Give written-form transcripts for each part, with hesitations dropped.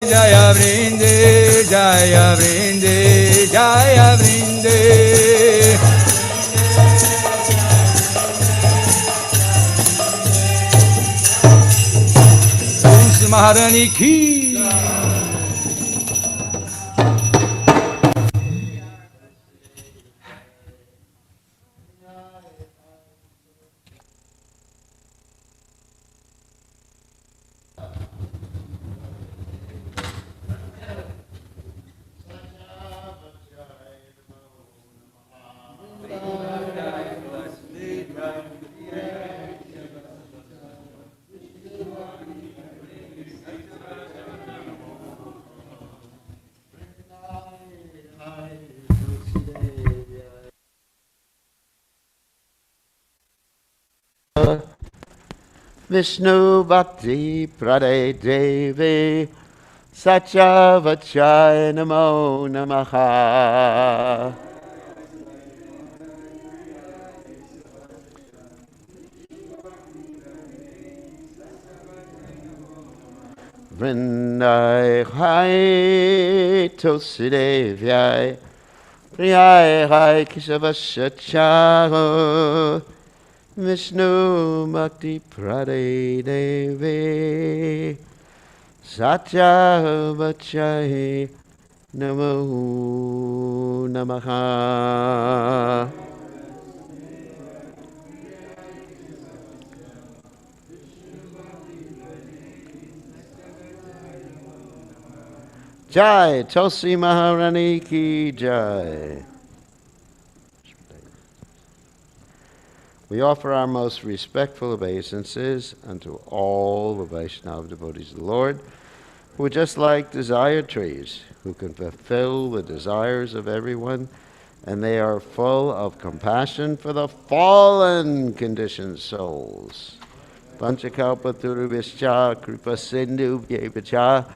Jaya Vrinde, Jaya Vrinde, Jaya Vrinde. Tulsi Maharani ki. Vishnu Bhakti Prade Devi Satyavachai Namo Namaha. Vrindai Hai Tulsidevyai Priyai Hai Keshavashachaho Vishnu Bhakti Prade Devi Satyavachai Namo Namaha. Jai, Tulsi Maharani ki Jai. We offer our most respectful obeisances unto all the Vaishnava devotees of the Lord, who are just like desire trees, who can fulfill the desires of everyone, and they are full of compassion for the fallen conditioned souls. Panchakalpa Turubhischa Kripa Sindhu Bhyevacha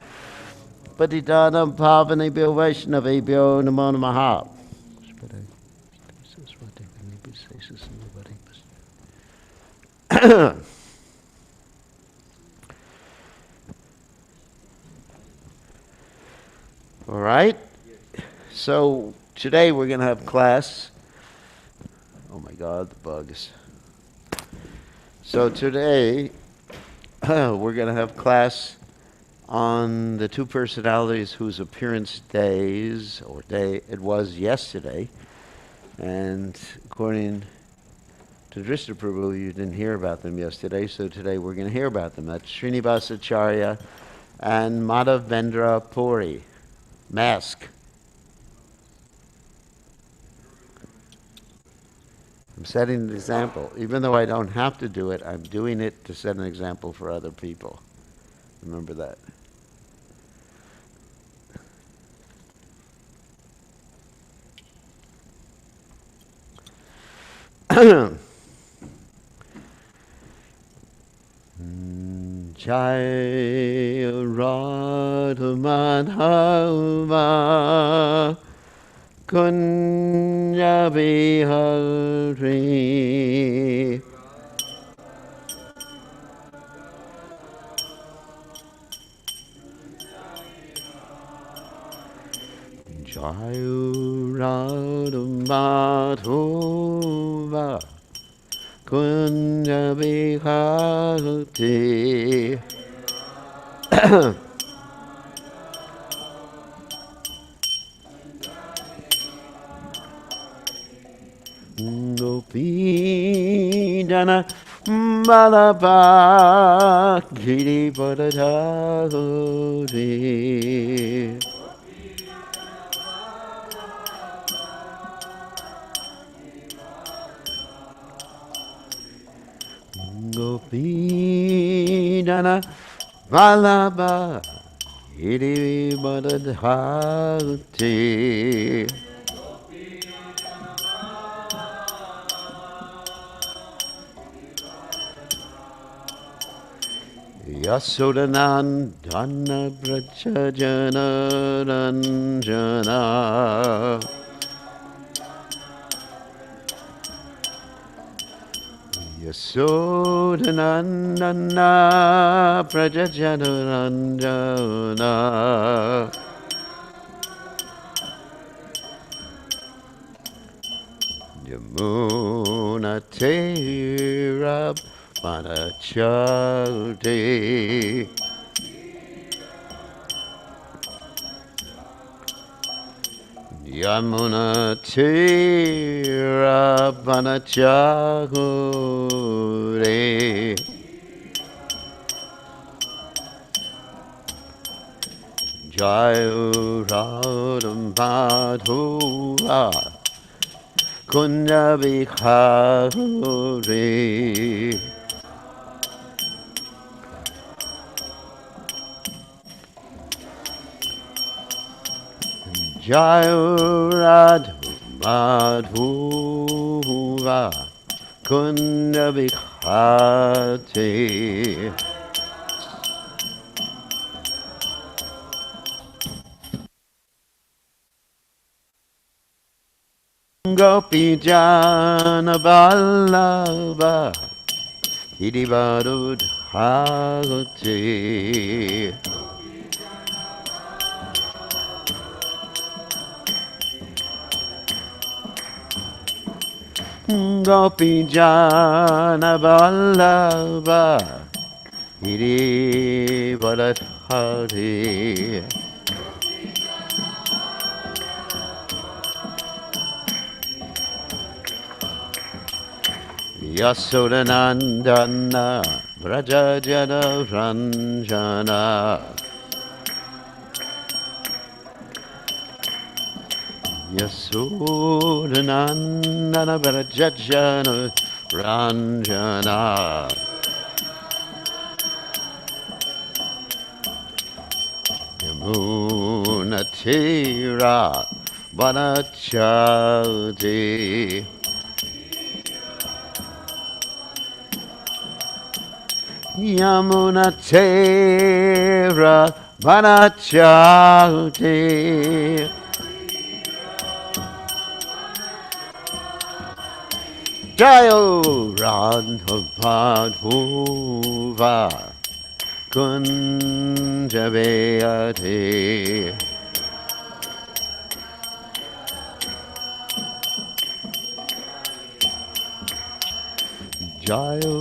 Patitanam Pavanebhyo Vaishnavebhyo Namo Namaha. All right. So today we're going to have class. Oh my God, the bugs. So today we're going to have class on the two personalities whose appearance days or day it was yesterday. And according to Drishta Prabhu, you didn't hear about them yesterday, so today we're going to hear about them. That's Srinivasa Acarya and Madhavendra Puri. Mask. I'm setting an example. Even though I don't have to do it, I'm doing it to set an example for other people. Remember that. Jai Radha Madhava Kunya Bihari Jai Radha Madhava Kunya Bihari Gopidana Malabha Giri Padadhavari Gopidana Malabha Giri Padadhavari Yasodanandana Brajajana Ranjana Yasodanandana Prajajanandana Yamuna Tera Panachate Yamuna Tera Panachate Jayu Radam Madhura Kunda Vikhari Jayu Radha Madhura Kunda Vikhati Gopi Jana Vallabha Hidivadudhagati Gopi Jana Vallabha Hidivadudhagati Yasodanandana Vrajajana Ranjana Yasodanandana Vrajajana Ranjana Yamunatira Vanachati Yamuna Tera Vanachati Jayo Radha Madhuva Kunjaveyate Jayo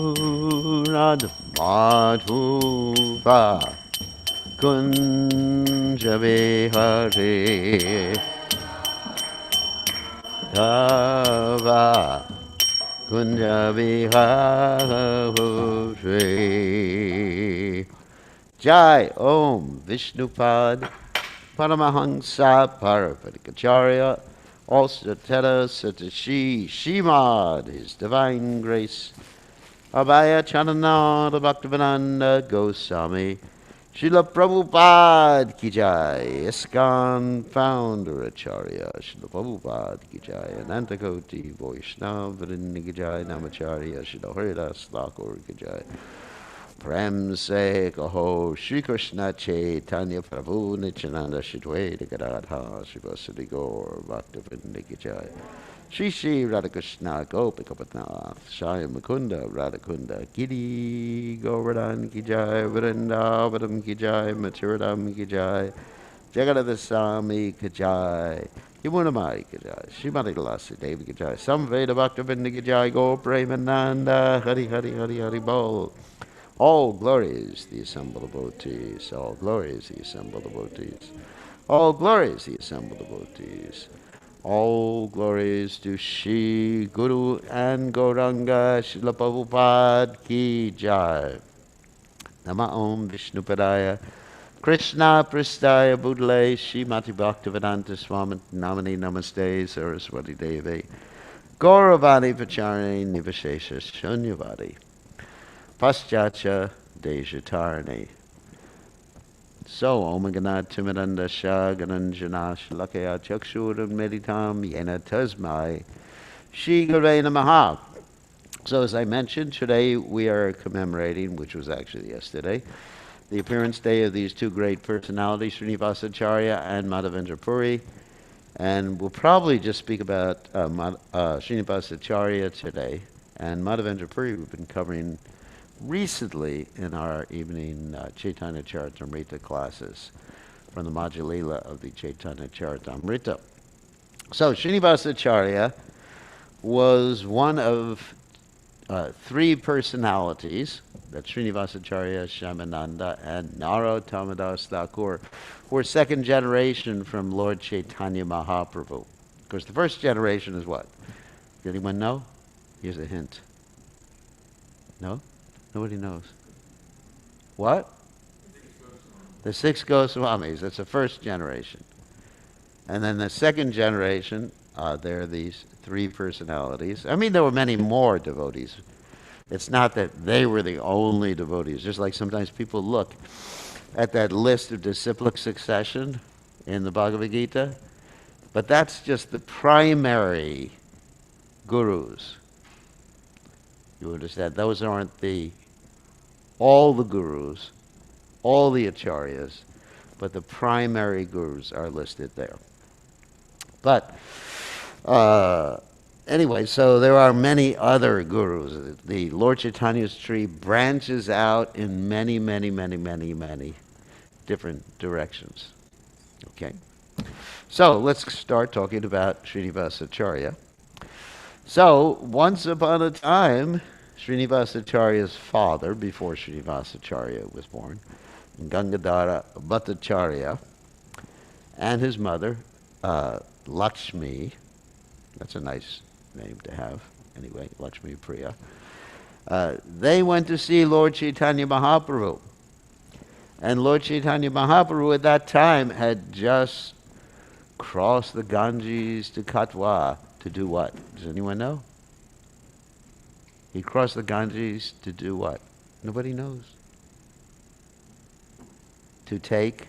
Radha Madhuva Kunjavehare Dava Kunjavehare Jai Om Vishnupad Paramahansa Parapadikacharya also Teta Satashi Shimad, His Divine Grace Abhaya Chanananda Bhaktivedanta Goswami Srila Prabhupada Ki Jai, ISKCON Founder Acharya Srila Prabhupada Ki Jai, Anantakoti Vaishnava Ki Jai, Namacharya Srila Haridas Thakur Ki Jai. Prem se kaho Shri Krishna Chaitanya Prabhu Nityananda Shri Dvaita Gadadha Shri Vasudhi Gaur Bhaktivinoda Ki Jai. Shri Shri Radhakrishna Gopikapatnath Shai Mukunda Radhakunda Giri Govardhan Ki Jai Vrindavanam Ki Jai Mathuradam Ki Jai Jagannath Swami Ki Jai Yamunamai Ki Jai Srimati Tulasi Devi Ki Jai Samveda Bhaktivinoda Ki Jai Gaur Premananda Hari Hari Hari Hari Bol. All glories the assembled devotees, all glories the assembled devotees, all glories the assembled devotees, all glories to Shri Guru and Gauranga Srila Prabhupada Ki Jai. Nama Om Vishnupadaya Krishna Prastaya Budle Srimati Bhaktivedanta Swami Namani Namaste Saraswati Devi Gauravani Pachari Nivashesha Shunyavadi Paschacha Dejatarni. So, Om Ganad Timiranda Shagananjana Shalakaya Chakshuram Meditam Yena Tasmai Shri Gurve Namaha. So, as I mentioned, today we are commemorating, which was actually yesterday, the appearance day of these two great personalities, Srinivasa Acarya and Madhavendra Puri. And we'll probably just speak about Srinivasa Acarya today. And Madhavendra Puri we've been covering recently in our evening Chaitanya Charitamrita classes from the Madhya Lila of the Chaitanya Charitamrita. So Srinivasa Acharya was one of three personalities, that Srinivasa Acharya, Shyamananda, and Narottam Thakur, who were second generation from Lord Chaitanya Mahaprabhu. Of course, the first generation is what? Does anyone know? Here's a hint. No? Nobody knows. What? The six Goswamis. That's the first generation. And then the second generation, there are these three personalities. I mean, there were many more devotees. It's not that they were the only devotees. Just like sometimes people look at that list of disciplic succession in the Bhagavad Gita, but that's just the primary gurus. You understand? Those aren't all the gurus, all the acharyas, but the primary gurus are listed there. But anyway, so there are many other gurus. The Lord Chaitanya's tree branches out in many, many, many, many, many different directions. Okay? So let's start talking about Srinivasa Acharya. So once upon a time, Srinivasa Acharya's father, before Srinivasa Acharya was born, Gangadhara Bhattacharya, and his mother, Lakshmi, that's a nice name to have, anyway, Lakshmi Priya, they went to see Lord Chaitanya Mahaprabhu. And Lord Chaitanya Mahaprabhu at that time had just crossed the Ganges to Katwa to do what? Does anyone know? He crossed the Ganges to do what? Nobody knows. To take?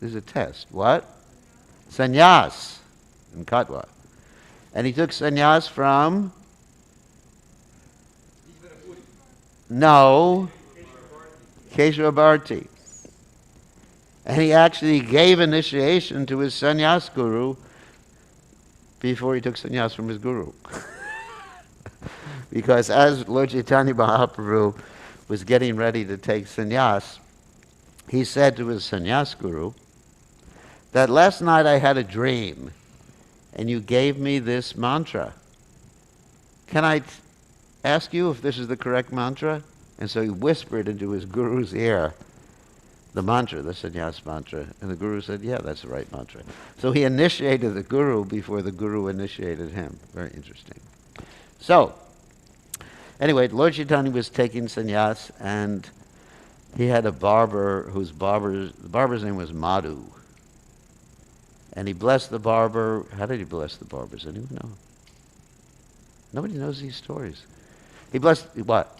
This is a test. What? Sannyas in Katwa. And he took sannyas from? No. Keshava Bharati. And he actually gave initiation to his sannyas guru before he took sannyas from his guru. Because as Lord Chaitanya Mahaprabhu was getting ready to take sannyas, he said to his sannyas guru that last night I had a dream and you gave me this mantra. Can I ask you if this is the correct mantra? And so he whispered into his guru's ear the mantra, the sannyas mantra. And the guru said, yeah, that's the right mantra. So he initiated the guru before the guru initiated him. Very interesting. So, anyway, Lord Chaitanya was taking sannyas, and he had a barber the barber's name was Madhu. And he blessed the barber. How did he bless the barber? Does anyone know? Nobody knows these stories. He blessed what?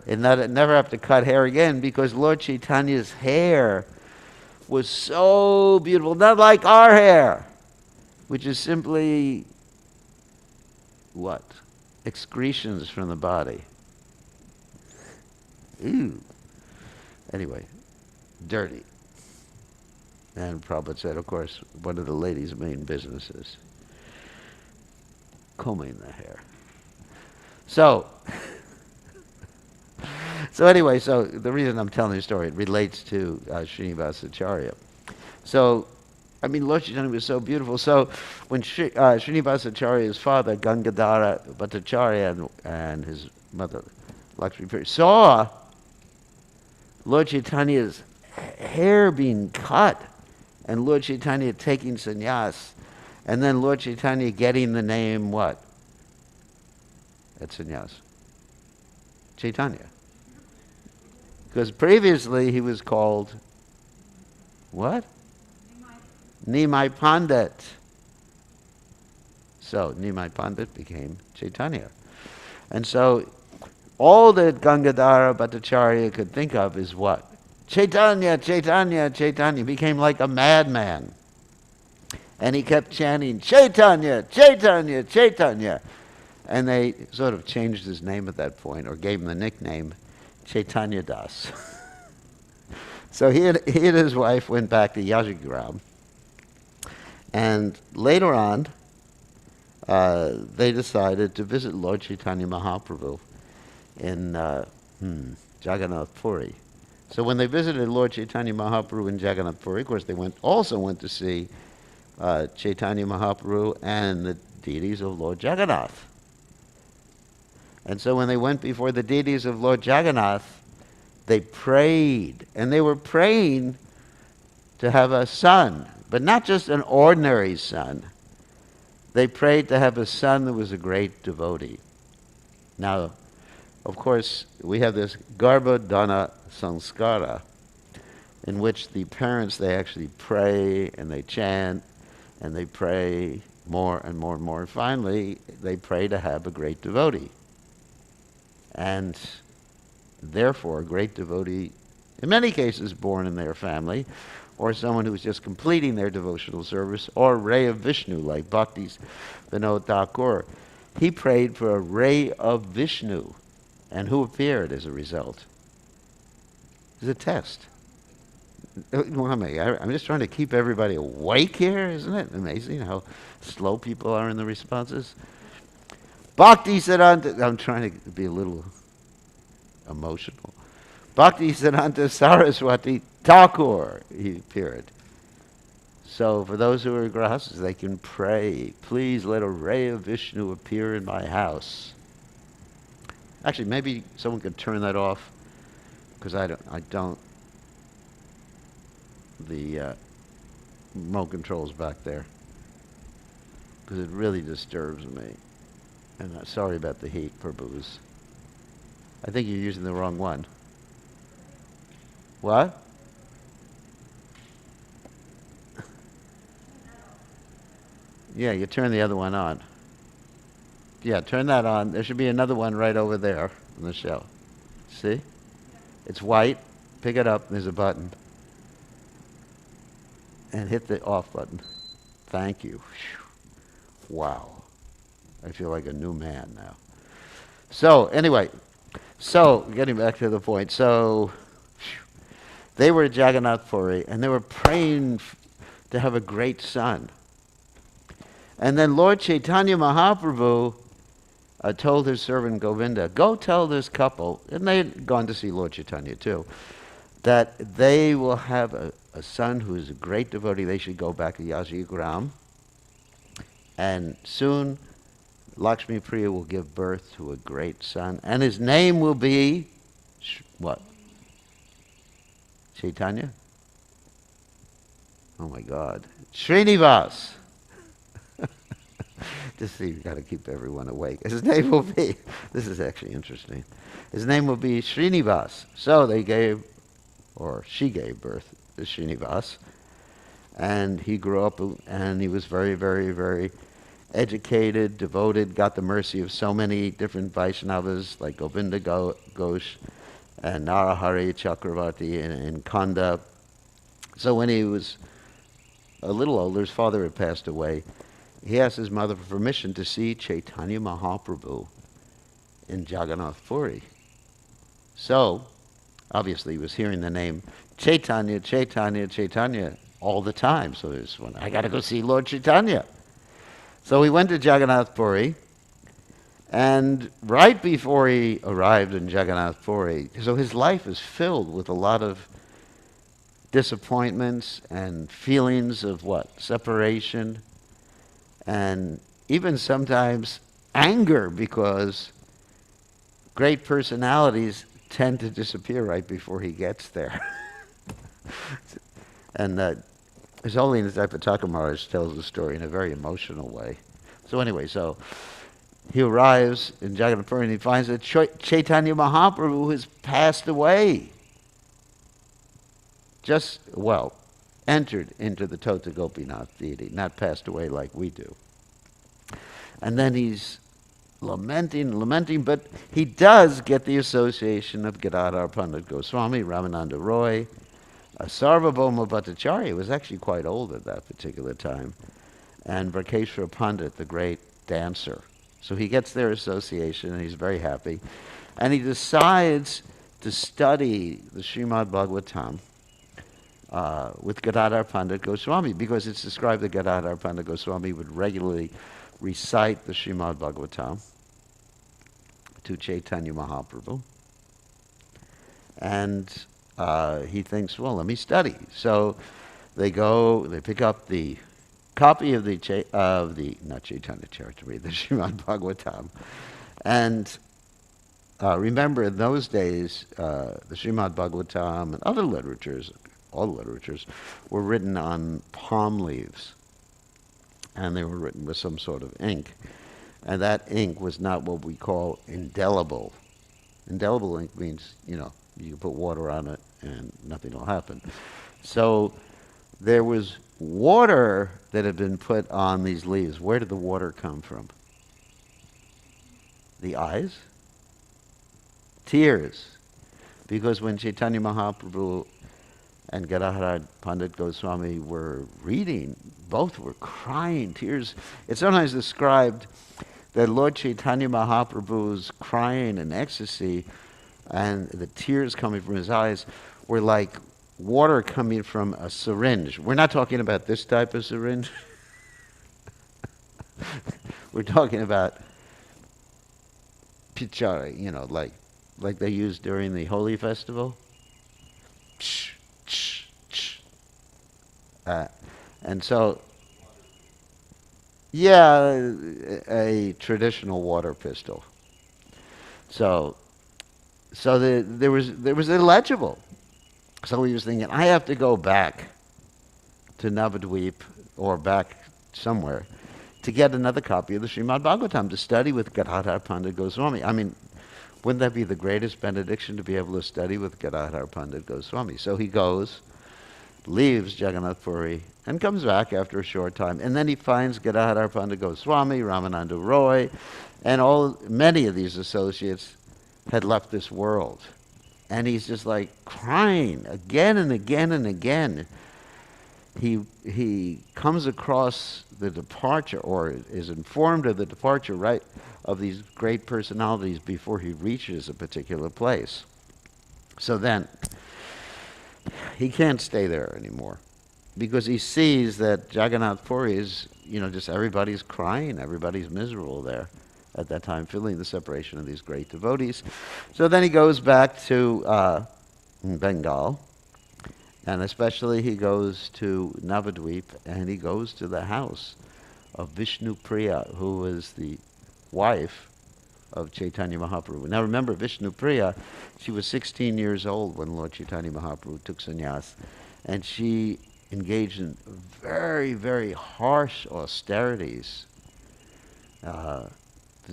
And never have to cut hair again, because Lord Chaitanya's hair was so beautiful. Not like our hair, which is simply what? Excretions from the body. Ew. Anyway, dirty. And Prabhupada said, of course, one of the ladies' main businesses, combing the hair. So anyway, so the reason I'm telling the story, it relates to Srinivasa Acharya. So, I mean, Lord Chaitanya was so beautiful. So when Srinivasa Acharya's father, Gangadhara Bhattacharya, and his mother, Lakshmi Priya, saw Lord Chaitanya's hair being cut, and Lord Chaitanya taking sannyas, and then Lord Chaitanya getting the name what? At sannyas. Chaitanya. Because previously he was called what? Nimai Pandit. So Nimai Pandit became Chaitanya. And so all that Gangadhara Bhattacharya could think of is what? Chaitanya, Chaitanya, Chaitanya. He became like a madman. And he kept chanting, Chaitanya, Chaitanya, Chaitanya. And they sort of changed his name at that point, or gave him the nickname Chaitanya Das. So he and his wife went back to Yajigram. And later on, they decided to visit Lord Chaitanya Mahaprabhu in Jagannath Puri. So when they visited Lord Chaitanya Mahaprabhu in Jagannath Puri, of course, they also went to see Chaitanya Mahaprabhu and the deities of Lord Jagannath. And so when they went before the deities of Lord Jagannath, they prayed. And they were praying to have a son, but not just an ordinary son. They prayed to have a son that was a great devotee. Now, of course, we have this Garbhodana Sanskara, in which the parents, they actually pray and they chant and they pray more and more and more. And finally, they pray to have a great devotee. And therefore, a great devotee, in many cases born in their family, or someone who's just completing their devotional service, or ray of Vishnu, like Bhakti Vinod Thakur. He prayed for a ray of Vishnu, and who appeared as a result? It's a test. I'm just trying to keep everybody awake here. Isn't it amazing how slow people are in the responses? Bhakti Siddhanta, I'm trying to be a little emotional. Bhakti Siddhanta Saraswati Thakur, he appeared. So for those who are grahastas, they can pray, please let a ray of Vishnu appear in my house. Actually, maybe someone could turn that off, because I don't. The remote control's back there, because it really disturbs me. And sorry about the heat, Prabhus. I think you're using the wrong one. What? Yeah, you turn the other one on. Yeah, turn that on. There should be another one right over there on the shelf. See? It's white. Pick it up. There's a button. And hit the off button. Thank you. Wow. I feel like a new man now. So, anyway. So, getting back to the point. So, they were at Jagannath Puri, and they were praying to have a great son. And then Lord Chaitanya Mahaprabhu told his servant Govinda, go tell this couple, and they had gone to see Lord Chaitanya too, that they will have a son who is a great devotee. They should go back to Yajigram. And soon, Lakshmi Priya will give birth to a great son. And his name will be, what? Chaitanya? Oh my God. Srinivasa. Just see, you've got to keep everyone awake. His name will be, this is actually interesting. His name will be Srinivasa. So they gave, or she gave birth to Srinivasa. And he grew up and he was very, very, very educated, devoted, got the mercy of so many different Vaishnavas like Govinda Ghosh and Narahari Chakravarti and Kanda. So when he was a little older, his father had passed away. He asked his mother for permission to see Chaitanya Mahaprabhu in Jagannath Puri. So, obviously, he was hearing the name Chaitanya, Chaitanya, Chaitanya all the time. So there's one, I got to go see Lord Chaitanya. So he went to Jagannath Puri, and right before he arrived in Jagannath Puri, so his life is filled with a lot of disappointments and feelings of what? Separation. And even sometimes anger, because great personalities tend to disappear right before he gets there. And His Holiness Ipitaka Maharaj tells the story in a very emotional way. So anyway, so he arrives in Jagannath Puri and he finds that Chaitanya Mahaprabhu has passed away. Entered into the Tota Gopinath deity, not passed away like we do. And then he's lamenting, but he does get the association of Gadadhar Pandit Goswami, Ramananda Roy, Sarvabhauma Bhattacharya was actually quite old at that particular time, and Varkeshwara Pandit, the great dancer. So he gets their association, and he's very happy. And he decides to study the Srimad Bhagavatam with Gadadhar Pandit Goswami, because it's described that Gadadhar Pandit Goswami would regularly recite the Srimad Bhagavatam to Chaitanya Mahaprabhu. And he thinks, well, let me study. So they pick up the copy of not Chaitanya Charitamrita, the Srimad Bhagavatam. And remember, in those days, the Srimad Bhagavatam and other literatures, all the literatures, were written on palm leaves. And they were written with some sort of ink. And that ink was not what we call indelible. Indelible ink means, you can put water on it and nothing will happen. So there was water that had been put on these leaves. Where did the water come from? The eyes? Tears. Because when Chaitanya Mahaprabhu and Gadadhar Pandit Goswami were reading, both were crying, tears. It's sometimes described that Lord Chaitanya Mahaprabhu's crying in ecstasy and the tears coming from his eyes were like water coming from a syringe. We're not talking about this type of syringe. We're talking about pichari, like they used during the Holi festival. And so, yeah, a traditional water pistol. So there was illegible. So he was thinking, I have to go back to Navadvip or back somewhere to get another copy of the Srimad Bhagavatam to study with Gadadhar Pandit Goswami. I mean, wouldn't that be the greatest benediction to be able to study with Gadadhar Pandit Goswami? So he goes, leaves Jagannath Puri, and comes back after a short time. And then he finds Gadadhar Pandit Goswami, Ramananda Roy, and many of these associates had left this world. And he's just like crying again and again and again. He comes across the departure, or is informed of the departure, right, of these great personalities before he reaches a particular place. So then, he can't stay there anymore because he sees that Jagannath Puri is, just everybody's crying, everybody's miserable there at that time, feeling the separation of these great devotees. So then he goes back to Bengal, and especially he goes to Navadvip, and he goes to the house of Vishnu Priya, who was the wife of Chaitanya Mahaprabhu. Now remember, Vishnu Priya, she was 16 years old when Lord Chaitanya Mahaprabhu took sannyas, and she engaged in very, very harsh austerities. The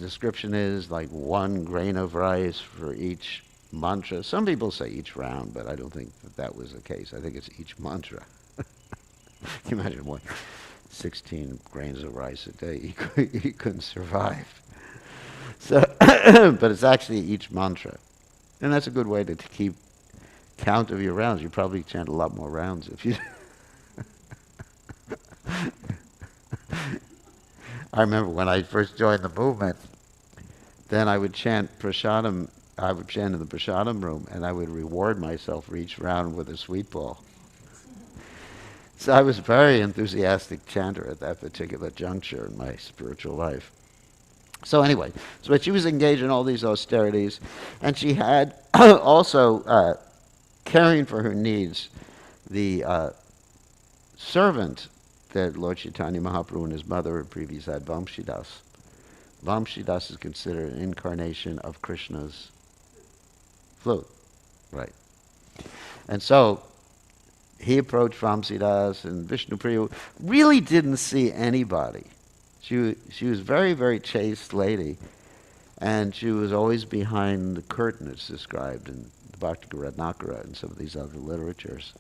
description is like 1 grain of rice for each mantra. Some people say each round, but I don't think that was the case. I think it's each mantra. Can you imagine what? 16 grains of rice a day. He couldn't survive. So, but it's actually each mantra. And that's a good way to keep count of your rounds. You probably chant a lot more rounds if you... I remember when I first joined the movement, then I would chant prasadam. I would chant in the prasadam room, and I would reward myself for each round with a sweet ball. So I was a very enthusiastic chanter at that particular juncture in my spiritual life. So anyway, but she was engaged in all these austerities, and she had also caring for her needs the servant that Lord Chaitanya Mahaprabhu and his mother had previously had, Vamshidas. Vamshidas is considered an incarnation of Krishna's flute, right? And so he approached Vamshidas, and Vishnupriya really didn't see anybody. She was very, very chaste lady, and she was always behind the curtain, it's described in the Bhakti Ratnakara and some of these other literatures.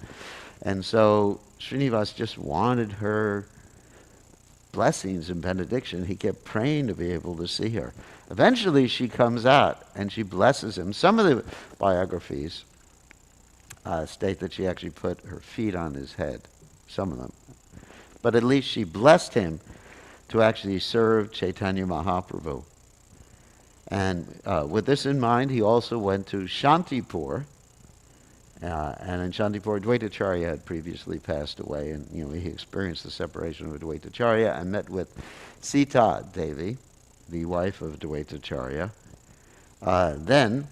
And so Srinivas just wanted her blessings and benediction. He kept praying to be able to see her. Eventually she comes out and she blesses him. Some of the biographies state that she actually put her feet on his head, some of them. But at least she blessed him to actually serve Chaitanya Mahaprabhu. And with this in mind, he also went to Shantipur, And in Shantipur, Advaitacharya had previously passed away, and he experienced the separation of Advaitacharya and met with Sita Devi, the wife of Advaitacharya. Then,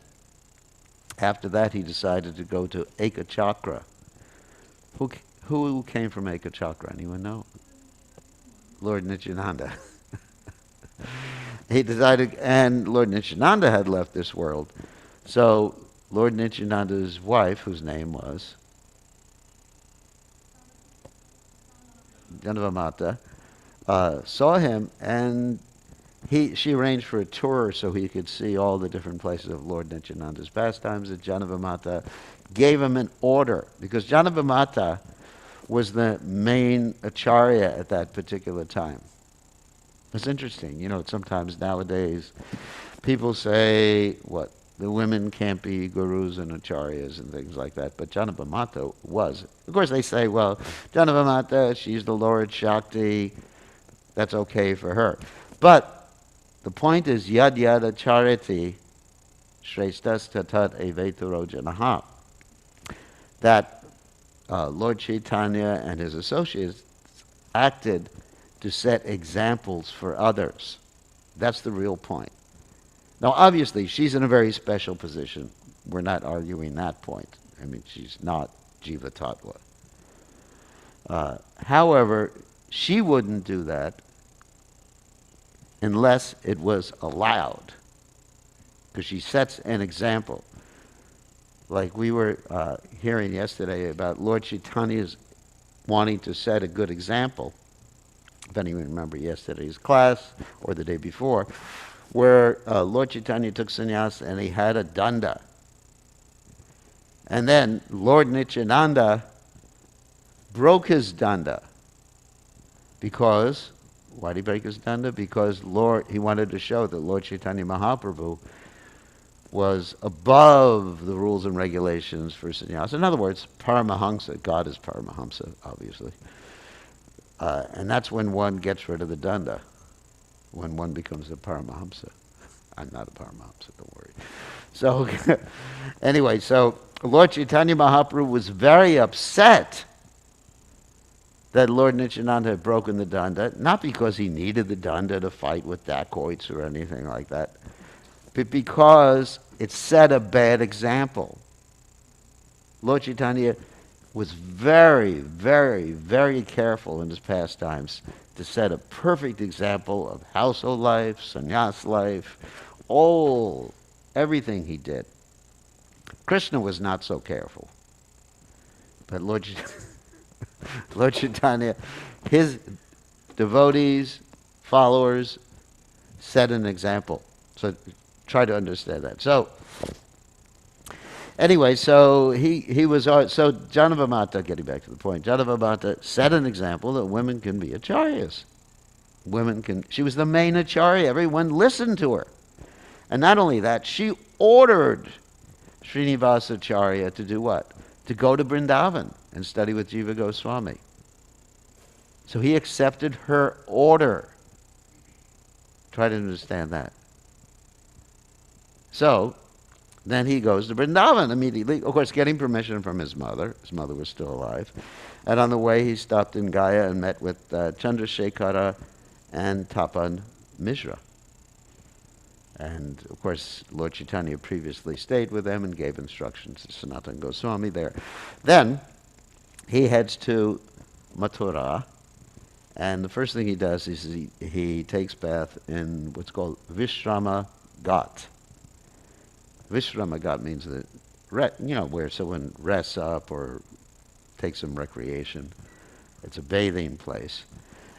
after that, he decided to go to Ekachakra. Who came from Ekachakra? Anyone know? Lord Nityananda. He decided, and Lord Nityananda had left this world. So Lord Nityananda's wife, whose name was Janavamata, saw him, and she arranged for a tour so he could see all the different places of Lord Nityananda's pastimes. And Janavamata gave him an order, because Janavamata was the main acharya at that particular time. It's interesting, sometimes nowadays people say, the women can't be gurus and acharyas and things like that, but Janavamata was. Of course they say, well, Janavamata, she's the Lord Shakti, that's okay for her. But the point is, yad yad acharati shreshtas tatat eveturo janaha, that Lord Chaitanya and his associates acted to set examples for others. That's the real point. Now, obviously, she's in a very special position. We're not arguing that point. I mean, she's not Jiva Tattva. However, she wouldn't do that unless it was allowed, because she sets an example. Like we were hearing yesterday about Lord Chaitanya's wanting to set a good example. If anyone remember yesterday's class or the day before, where Lord Chaitanya took sannyas and he had a danda. And then Lord Nityananda broke his danda. Because, why did he break his danda? Because he wanted to show that Lord Chaitanya Mahaprabhu was above the rules and regulations for sannyas. In other words, Paramahamsa. God is Paramahamsa, obviously. And that's when one gets rid of the danda, when one becomes a Paramahamsa. I'm not a Paramahamsa, don't worry. So, anyway, so Lord Chaitanya Mahaprabhu was very upset that Lord Nityananda had broken the danda, not because he needed the danda to fight with dacoits or anything like that, but because it set a bad example. Lord Chaitanya was very, very, very careful in his pastimes to set a perfect example of household life, sannyas life, everything he did. Krishna was not so careful. But Lord Chaitanya, his devotees, followers, set an example. So try to understand that. So anyway, so he was, so Janavamata, getting back to the point, Janavamata set an example that women can be acharyas. She was the main acharya. Everyone listened to her. And not only that, she ordered Srinivasa Acharya to do what? To go to Vrindavan and study with Jiva Goswami. So he accepted her order. Try to understand that. So then he goes to Vrindavan immediately, of course, getting permission from his mother. His mother was still alive. And on the way, he stopped in Gaya and met with Chandrasekhara and Tapan Mishra. And, of course, Lord Chaitanya previously stayed with them and gave instructions to Sanatana Goswami there. Then he heads to Mathura, and the first thing he does is he takes bath in what's called Vishrama Ghat. Vishrama Ghat means that, where someone rests up or takes some recreation. It's a bathing place.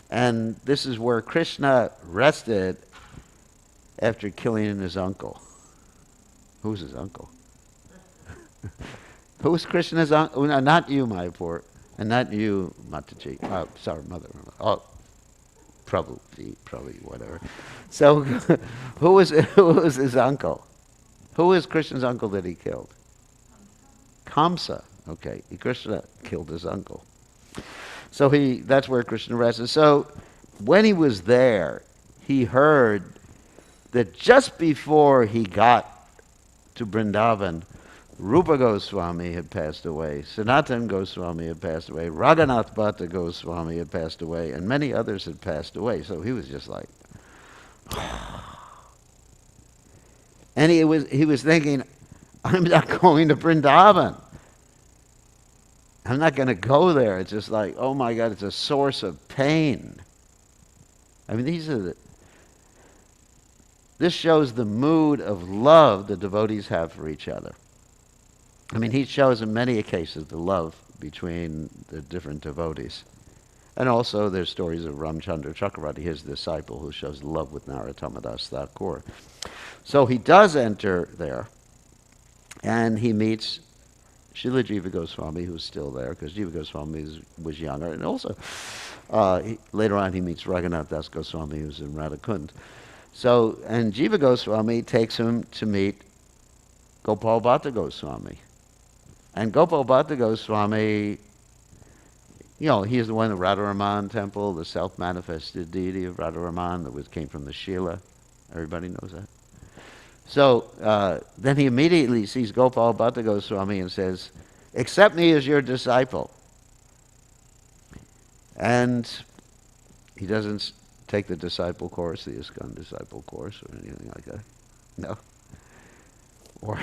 And this is where Krishna rested after killing his uncle. Who's his uncle? Who's Krishna's uncle? No, not you, Mayapur, and not you, Mataji. Oh, sorry, mother. Oh, probably whatever. So, who was his uncle? Who is Krishna's uncle that he killed? Kamsa. Okay, Krishna killed his uncle. So that's where Krishna rested. So when he was there, he heard that just before he got to Vrindavan, Rupa Goswami had passed away, Sanatan Goswami had passed away, Raghunath Bhatta Goswami had passed away, and many others had passed away. So he was just like, and he was thinking, I'm not going to Vrindavan. I'm not going to go there. It's just like, oh my God, it's a source of pain. I mean, this shows the mood of love the devotees have for each other. I mean, he shows in many cases the love between the different devotees. And also there's stories of Ramchandra Chakravarti, his disciple, who shows love with Narottam Das Thakur. So he does enter there, and he meets Srila Jiva Goswami, who's still there, because Jiva Goswami was younger. And also, later on, he meets Raghunath Das Goswami, who's in Radhakund. So, and Jiva Goswami takes him to meet Gopal Bhatta Goswami. And Gopal Bhatta Goswami, you know, he is the one of the Radharaman temple, the self-manifested deity of Radharaman that came from the Shila. Everybody knows that. So then he immediately sees Gopal Bhatta Goswami and says, accept me as your disciple. And he doesn't take the disciple course, the ISKCON disciple course or anything like that. No. Or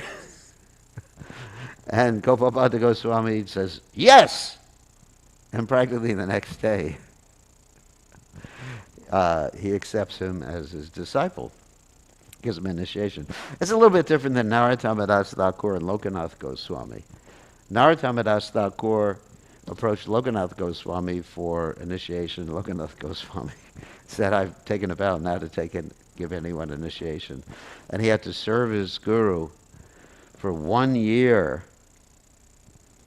and Gopal Bhatta Goswami says, yes! And practically the next day, he accepts him as his disciple. Gives him initiation. It's a little bit different than Narottama Das Thakur and Lokanath Goswami. Narottama Das Thakur approached Lokanath Goswami for initiation. Lokanath Goswami said, I've taken a vow now to give anyone initiation. And he had to serve his guru for 1 year.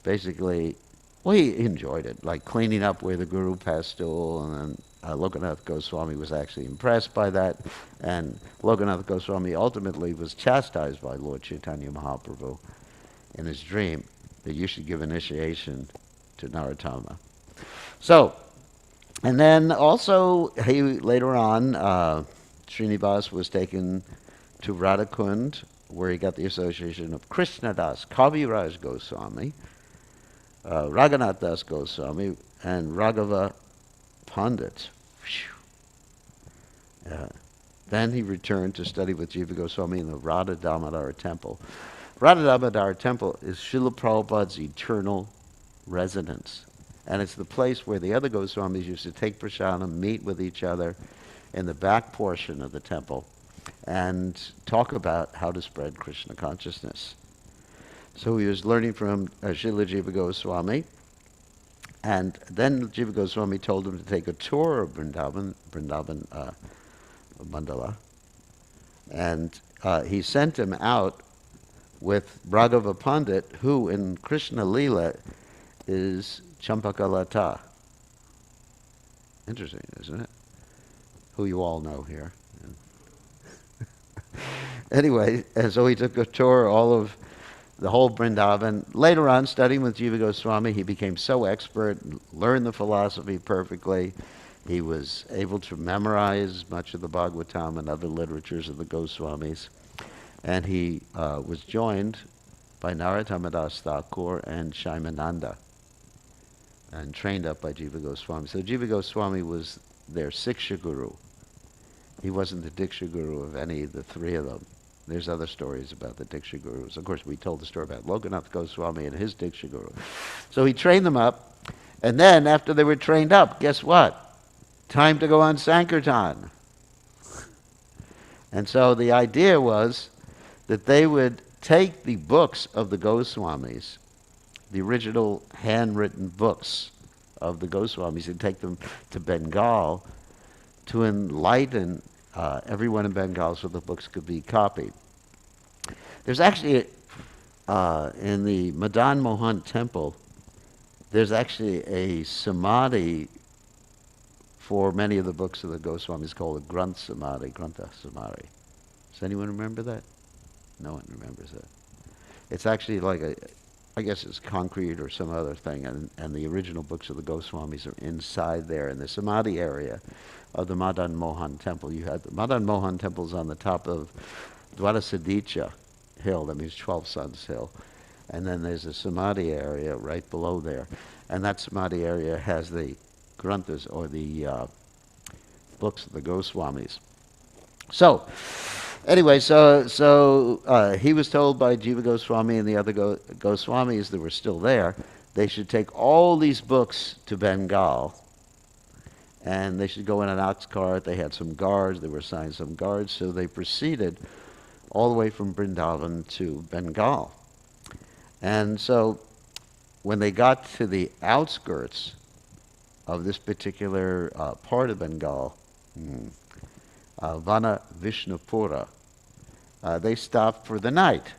Basically, well, he enjoyed it, like cleaning up where the guru passed stool, and then Lokanath Goswami was actually impressed by that, and Lokanath Goswami ultimately was chastised by Lord Chaitanya Mahaprabhu in his dream that you should give initiation to Narottama. So, and then also later on, Srinivasa was taken to Radhakund, where he got the association of Krishnadas Kaviraj Goswami, Raghunath Das Goswami, and Raghava Pandit. Then he returned to study with Jiva Goswami in the Radha Damodar temple. Radha Damodar temple is Srila Prabhupada's eternal residence. And it's the place where the other Goswamis used to take prasadam, meet with each other in the back portion of the temple, and talk about how to spread Krishna consciousness. So he was learning from Srila Jiva Goswami, and then Jiva Goswami told him to take a tour of Vrindavan Mandala, and he sent him out with Raghava Pandit, who in Krishna Lila is Champakalata. Interesting, isn't it? Who you all know here. Anyway, and so he took a tour all of the whole Vrindavan. Later on, studying with Jiva Goswami, he became so expert, learned the philosophy perfectly. He was able to memorize much of the Bhagavatam and other literatures of the Goswamis. And he was joined by Narottama Das Thakur and Shaimananda, and trained up by Jiva Goswami. So Jiva Goswami was their Siksha Guru. He wasn't the Diksha Guru of any of the three of them. There's other stories about the Diksha Gurus. Of course, we told the story about Lokanath Goswami and his Diksha Guru. So he trained them up, and then after they were trained up, guess what? Time to go on Sankirtan. And so the idea was that they would take the books of the Goswamis, the original handwritten books of the Goswamis, and take them to Bengal to enlighten everyone in Bengal so the books could be copied. There's actually, in the Madan Mohan temple, there's actually a samadhi for many of the books of the Goswamis called a Grantha Samadhi. Does anyone remember that? No one remembers that. It's actually like I guess it's concrete or some other thing, and the original books of the Goswamis are inside there in the Samadhi area of the Madan Mohan temple. You had the Madan Mohan temple's on the top of Dwarasaditya hill, that means 12 Suns hill. And then there's a samadhi area right below there. And that samadhi area has the granthas, or the books of the Goswamis. So, anyway, he was told by Jiva Goswami and the other Goswamis that were still there, they should take all these books to Bengal, and they should go in an ox cart. They had some guards. They were assigned some guards. So they proceeded all the way from Vrindavan to Bengal. And so when they got to the outskirts of this particular part of Bengal, Vana Vishnupura, they stopped for the night.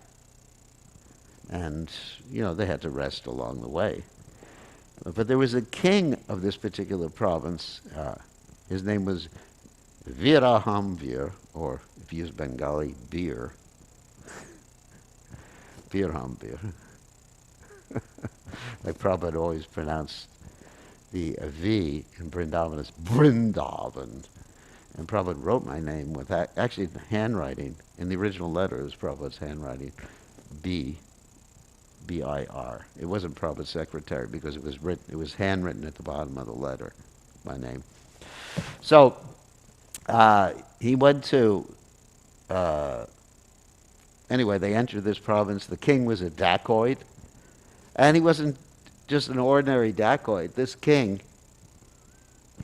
And, they had to rest along the way. But there was a king of this particular province. His name was Virahambir, or if you use Bengali, Beer. Virahambir. Like Prabhupada always pronounced the V in Vrindavan as Brindavan. And Prabhupada wrote my name with actually handwriting. In the original letter, it was Prabhupada's handwriting, B-I-R. It wasn't Prabhupada's secretary because it was handwritten at the bottom of the letter, my name. So he went to, anyway, they entered this province. The king was a dacoit, and he wasn't just an ordinary dacoit. This king,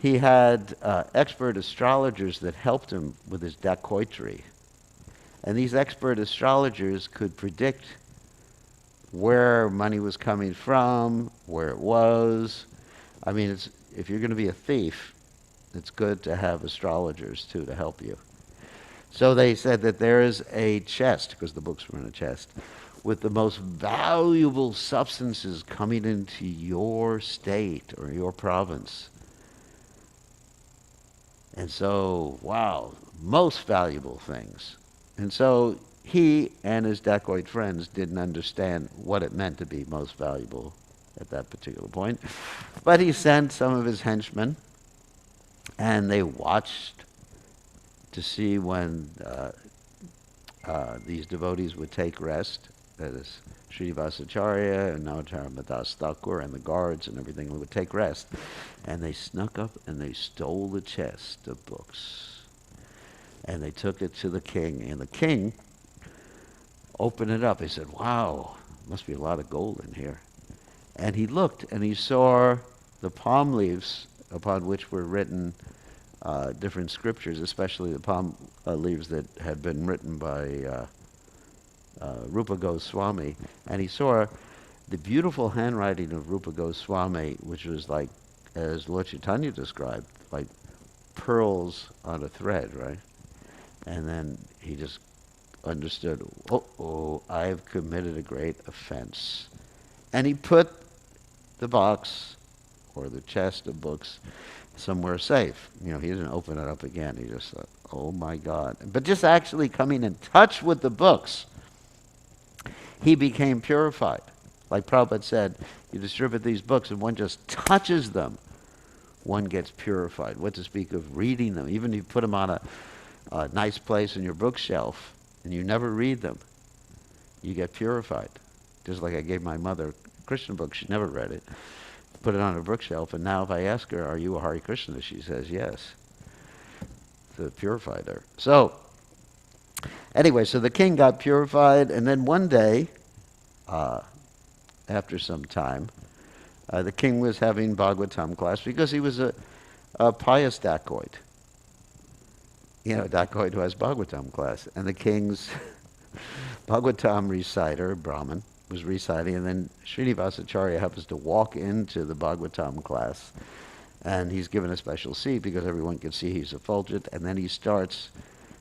he had expert astrologers that helped him with his dacoitry. And these expert astrologers could predict where money was coming from, where it was. I mean, if you're going to be a thief, it's good to have astrologers, too, to help you. So they said that there is a chest, because the books were in a chest, with the most valuable substances coming into your state or your province. And so, wow, most valuable things. And so he and his dacoit friends didn't understand what it meant to be most valuable at that particular point. But he sent some of his henchmen, and they watched to see when these devotees would take rest. That is, Srinivasa Acarya and Navacharamadas Thakur and the guards and everything would take rest. And they snuck up and they stole the chest of books. And they took it to the king. And the king opened it up. He said, wow, must be a lot of gold in here. And he looked and he saw the palm leaves upon which were written different scriptures, especially the palm leaves that had been written by Rupa Goswami. And he saw the beautiful handwriting of Rupa Goswami, which was like, as Lord Chaitanya described, like pearls on a thread, right? And then he just understood, I've committed a great offense. And he put the box or the chest of books somewhere safe. He didn't open it up again. He just thought, oh my God. But just actually coming in touch with the books, he became purified. Like Prabhupada said, you distribute these books and one just touches them, one gets purified. What to speak of reading them. Even if you put them on a nice place in your bookshelf and you never read them, you get purified. Just like I gave my mother a Christian book, she never read it. Put it on her bookshelf, and now if I ask her, are you a Hare Krishna? She says yes. So it purified her. So, anyway, so the king got purified, and then one day, after some time, the king was having Bhagavatam class because he was a pious dacoit. A dacoit who has Bhagavatam class. And the king's Bhagavatam reciter, Brahmin, was reciting, and then Srinivasa Acarya happens to walk into the Bhagavatam class, and he's given a special seat because everyone can see he's effulgent, and then he starts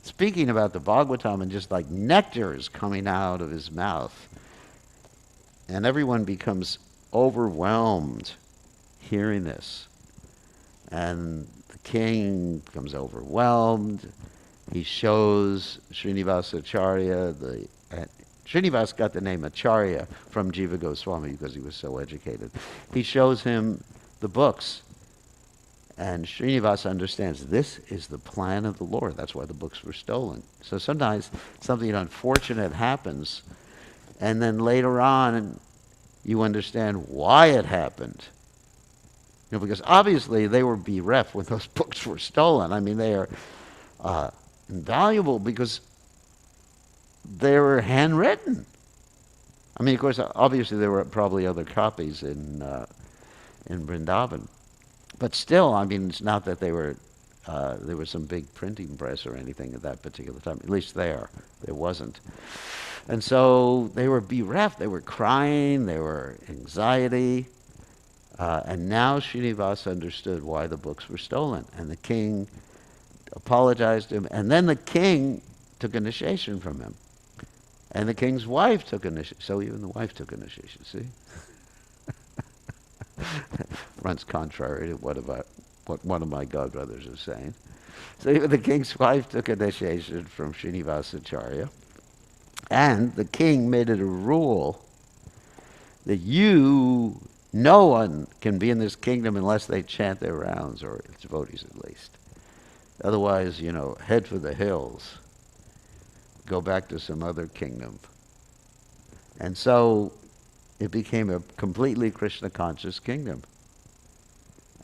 speaking about the Bhagavatam, and just like nectar is coming out of his mouth. And everyone becomes overwhelmed hearing this. And the king becomes overwhelmed. He shows Srinivasa Acarya Srinivas got the name Acharya from Jiva Goswami because he was so educated. He shows him the books. And Srinivas understands this is the plan of the Lord. That's why the books were stolen. So sometimes something unfortunate happens, And then later on, you understand why it happened. Because obviously they were bereft when those books were stolen. I mean, they are invaluable because they were handwritten. I mean, of course, obviously there were probably other copies in Vrindavan, but still, I mean, it's not that there was some big printing press or anything at that particular time. At least there wasn't. And so they were bereft. They were crying. They were anxiety. And now Srinivasa understood why the books were stolen. And the king apologized to him. And then the king took initiation from him. And the king's wife took initiation. So even the wife took initiation, see? Runs contrary to what one of my godbrothers is saying. So even the king's wife took initiation from Srinivasa Acharya. And the king made it a rule that no one can be in this kingdom unless they chant their rounds, or its devotees at least. Otherwise, head for the hills. Go back to some other kingdom. And so it became a completely Krishna conscious kingdom.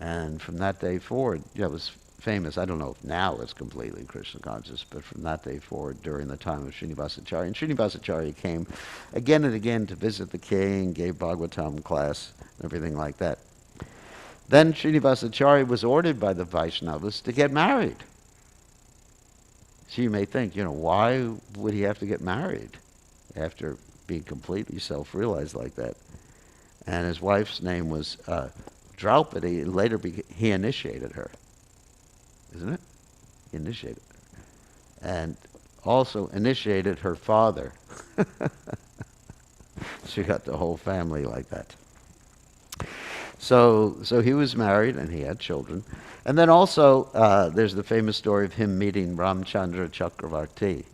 And from that day forward, it was famous. I don't know if now it's completely Krishna conscious, but from that day forward, during the time of Srinivasa Acharya. And Srinivasa Acharya came again and again to visit the king, gave Bhagavatam class, and everything like that. Then Srinivasa Acharya was ordered by the Vaishnavas to get married. So you may think, why would he have to get married after being completely self-realized like that? And his wife's name was Draupadi. Later he initiated her. Isn't it? He initiated her. And also initiated her father. She got the whole family like that. So he was married and he had children. And then also there's the famous story of him meeting Ramchandra Chakravarti.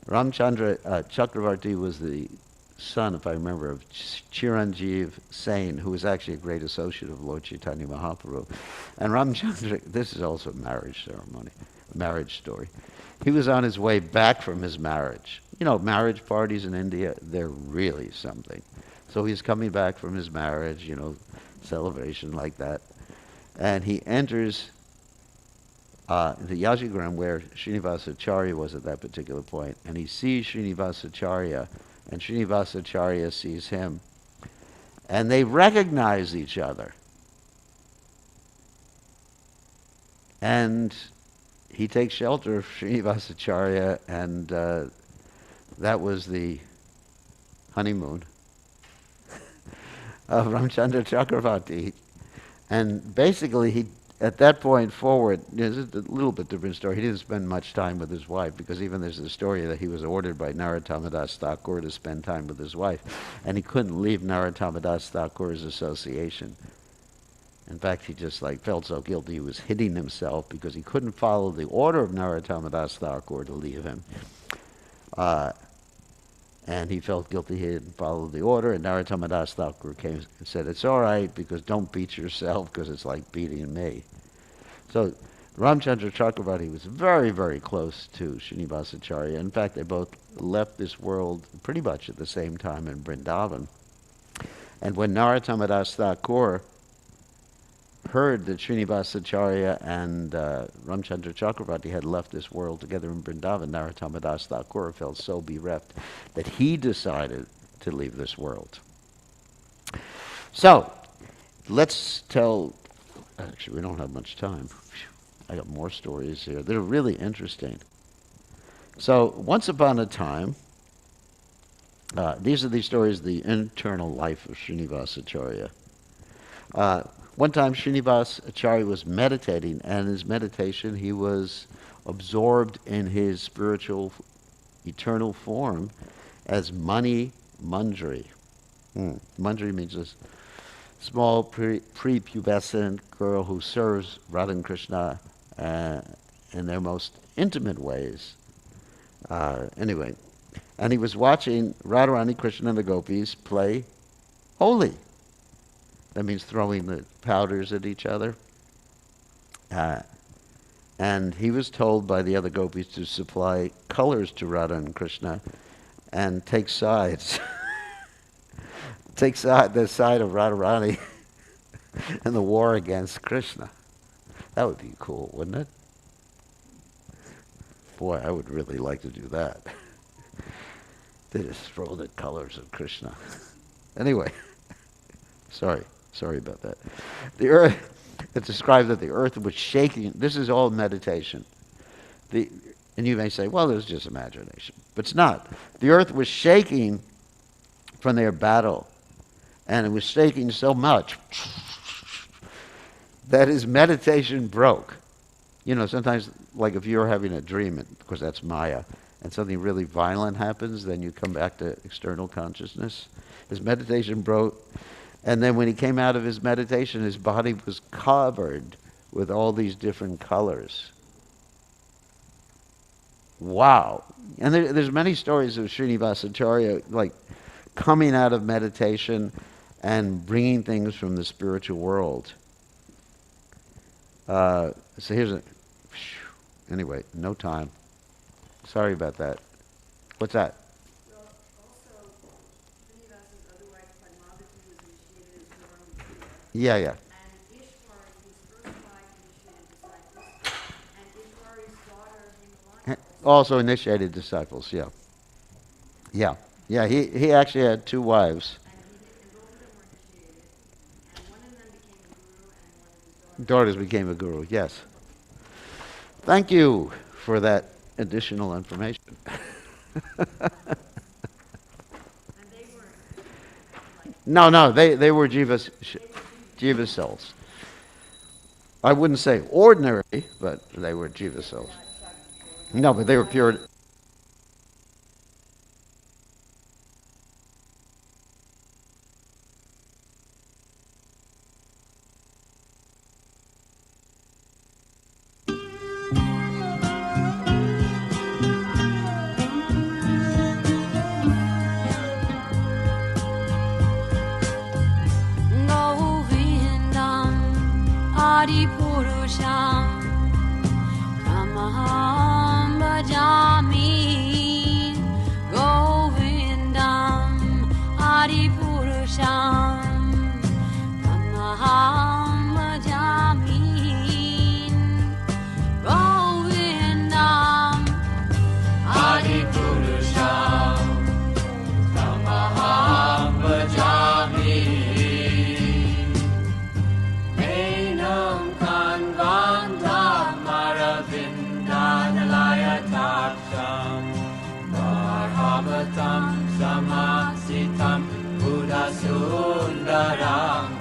Ramchandra Chakravarti was the son, if I remember, of Chiranjeev Sain, who was actually a great associate of Lord Chaitanya Mahaprabhu. And Ramchandra, this is also a marriage story. He was on his way back from his marriage. Marriage parties in India, they're really something. So he's coming back from his marriage, celebration like that. And he enters the Yajigram where Srinivasa Acharya was at that particular point, and he sees Srinivasa Acharya, and Srinivasa Acharya sees him, and they recognize each other. And he takes shelter of Srinivasa Acharya, and that was the honeymoon of Ramchandra Chakravarti. And basically, at that point forward, it's a little bit different story. He didn't spend much time with his wife, because even there's a story that he was ordered by Narottama Das Thakur to spend time with his wife, and he couldn't leave Narottama Das Thakur's association. In fact, he just felt so guilty he was hitting himself because he couldn't follow the order of Narottama Das Thakur to leave him. And he felt guilty he didn't follow the order, and Narottama Das Thakur came and said, "It's all right, because don't beat yourself, because it's like beating me." So Ramchandra Chakravarti was very, very close to Srinivasa Acharya. In fact, they both left this world pretty much at the same time in Vrindavan. And when Narottama Das Thakur heard that Srinivasa Acharya and Ramchandra Chakravarti had left this world together in Vrindavan, Narottama Das Thakur felt so bereft that he decided to leave this world. So, let's tell... Actually, we don't have much time. I got more stories here. They're really interesting. So, once upon a time, these are the stories of the internal life of Srinivasa Acharya. One time Srinivasa Acharya was meditating, and in his meditation he was absorbed in his spiritual eternal form as Mani Manjari. Manjari means a small prepubescent girl who serves Radha and Krishna in their most intimate ways. Anyway, and he was watching Radharani, Krishna, and the gopis play Holi. That means throwing the powders at each other. And he was told by the other gopis to supply colors to Radha and Krishna. and take sides. Take the side of Radharani in the war against Krishna. That would be cool, wouldn't it? Boy, I would really like to do that. They just throw the colors of Krishna. Anyway, sorry about that. The earth, it describes that the earth was shaking. This is all meditation. And you may say, well, it was just imagination. But it's not. The earth was shaking from their battle. And it was shaking so much that his meditation broke. You know, sometimes, like if you're having a dream, because that's Maya, and something really violent happens, then you come back to external consciousness. His meditation broke. And then when he came out of his meditation, his body was covered with all these different colors. Wow. And there's many stories of Srinivasa Acarya, like coming out of meditation and bringing things from the spiritual world. So here's anyway, no time. Sorry about that. What's that? Well, also, Srinivasa's other wife, Padmavati, was initiated as Gaura. Yeah. And Ishwar, his first wife, initiated disciples. And Ishwari's daughter, Himalaya, Also initiated disciples, yeah. Yeah, he actually had two wives. and both of them were initiated. And one of them became a guru, and one of his Daughters became a guru, yes. Thank you for that additional information. And they weren't No, they were jiva souls. I wouldn't say ordinary, but they were jiva souls. No, but they were pure. Purusham Tamaham Bhajami Govindam Adi Purusham Tamaham Bhajami Govindam Adi Purusham Tamaham Bhajami Samasitam Buddha Sundarangam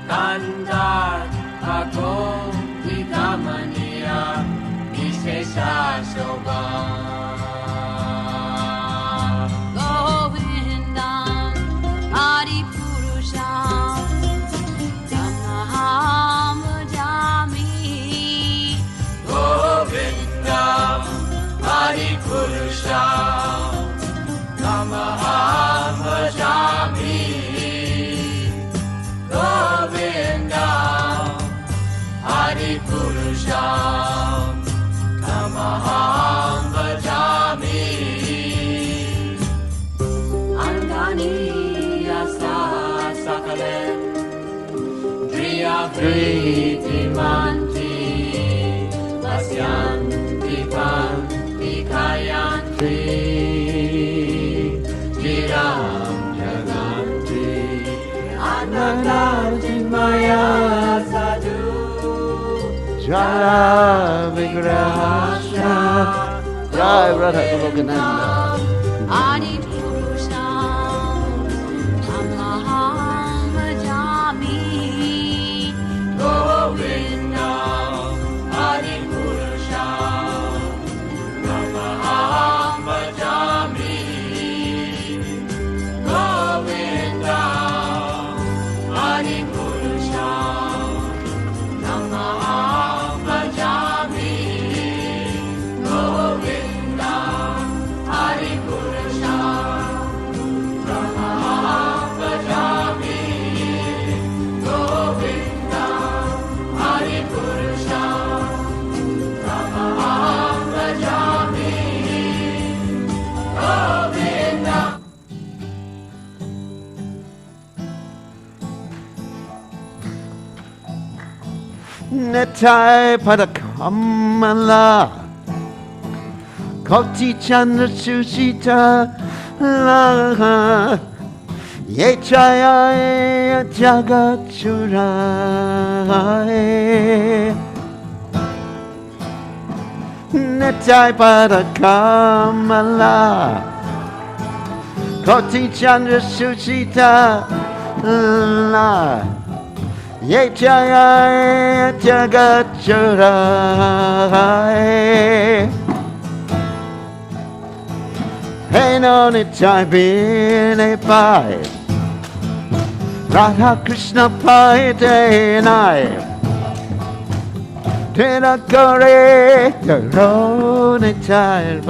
Gandhar Ago Vikamaniya Vishesha Shobha Govindam Adi Purusham Tamaham Bhajami Govindam Adi Purusham Tamaham Bhajami Govindam Adi Purusham Tamaham Bhajami Andani Yasa Sakalen Driya Vriti Manti Vasyanti Panti Kayanti Jiram Jaganti Anandanti Maya Sadhu Jaya Vigrahasya Jaya Radha Golokananda Adi Purusham Tamaham Bhajami Govindam Adi Purusham Tamaham Bhajami Govindam Adi Purusham Tamaham Bhajami Govindam Adi ในใจพัดคำมาลาขอที่ฉันจะชูชิตาลาเย่ใจจากัจุรายในใจพัดคำมาลาขอที่ฉันจะชูชิตาลาเย่ใจจากัจุรายให้นอนในใจเป็นในไปราธาคริชนาไปเดนายเทระกเรก็รอในใจไป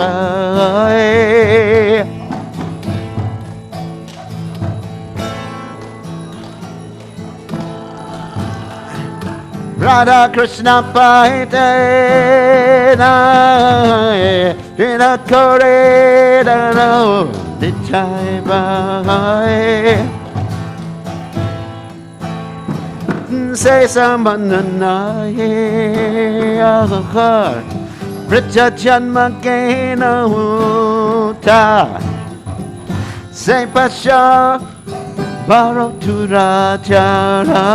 ราธาคริชนาไปเดนายเทระกเรก็รอในใจไปเสสัมบันนายพระเจ้าจันมาเกณหูตาเสปัชชาบารทุราจารา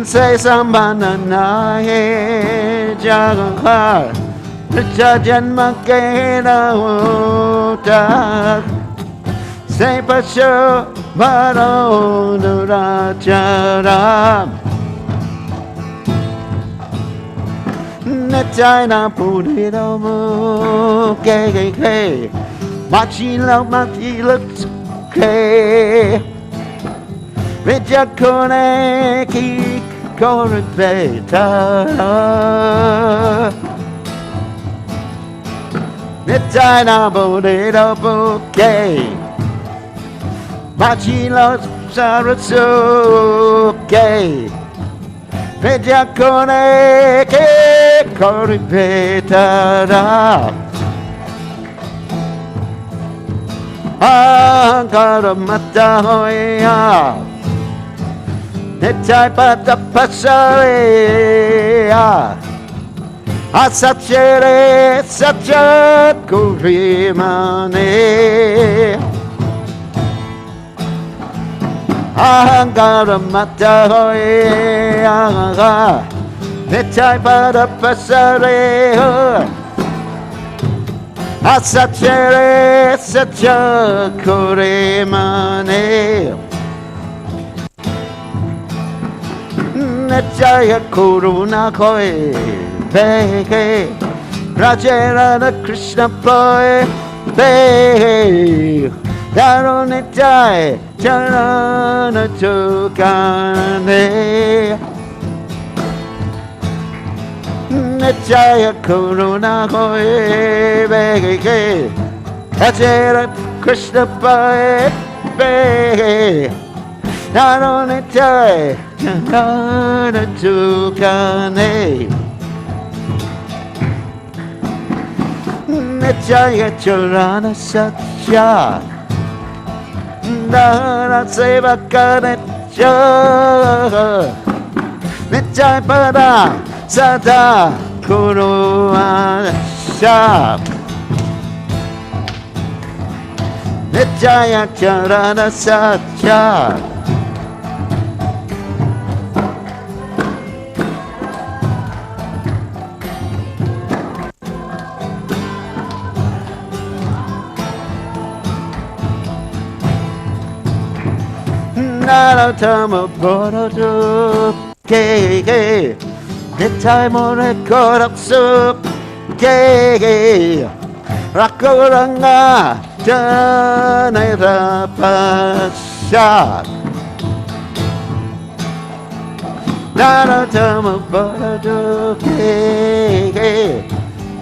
เสสัมบันนายจากพระเจ้าจันมาเกณหูตาเสปัชชาบารทุราจาราในใจน่าพูดให้เราโมเกเกมาชีแล้วมาที่ลึกเกเวจคนคิดคนเบตาในใจน่าพูดให้เราโมเกมาชีแล้วสารสุเกเวจคนคิดคนเบตาAngkara mata hoya Necai pada pasarea Asacere sacet kurimane Angkara mata hoya Necai pada pasarea Asacere sacha kuremane Necaya kuruna koi beke Rajera na Krishna ploy beke Daro necai charana tukane Necaya kuruna koi beke Rajera Krishna ploy beke Daro necai charana tukane Necaya charana satya Dara seva kanecha Necai pada sada kuruasya Necaya charana satya Nara tama boro tu ke Necai more korak sup ke Rakuranga janai rapasya Nara tama boro tu ke